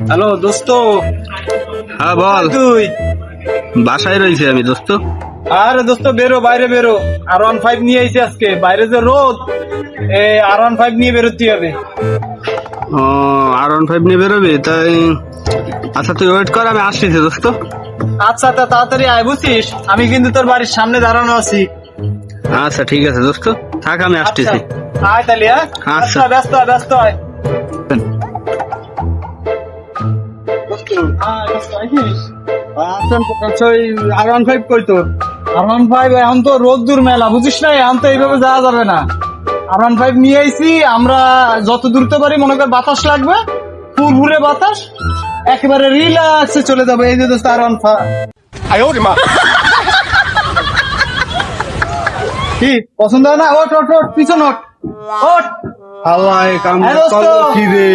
Hello দোস্ত। হ্যাঁ বল। তুই বাসায় রয়েছি আমি দোস্ত। আরে দোস্ত বেরো, বাইরে বেরো। R15 নিয়ে আইছি আজকে, বাইরে যে রোদ, R15 নিয়ে বেরোতে হবে। ও R15 নিয়ে বেরোবি তাই? আচ্ছা তুই ওয়েট কর, আমি আসতেছি দোস্ত। আচ্ছা তা তাড়াতাড়ি আয়, বুঝছিস? আমি কিন্তু তোর বাড়ির সামনে দাঁড়ানো আছি। আচ্ছা ঠিক আছে দোস্ত, থাক আমি আচ্ছা আসতেছি। আয় তাহলে। হ্যাঁ আচ্ছা। আচ্ছা, ব্যস্ত হয় ব্যস্ত হয়। R15 কই তোর? R15 এখন তো রোদ্দুর মেলা, বুঝিস না? এখন তো এইভাবে যাওয়া যাবে না। R15 নিয়ে আইছি আমরা, যত দূরতে পারি মনে কর বাতাস লাগবে, ফুরফুরে বাতাস, একেবারে রিল্যাক্সে চলে যাবে। এই যে দোস্ত R15। কি পছন্দ হয় না? ওঠ ওঠ ওঠ, পিছন ওঠ ওঠ। হাওয়ায় কাম হ্যাঁ দোস্ত। কি রে?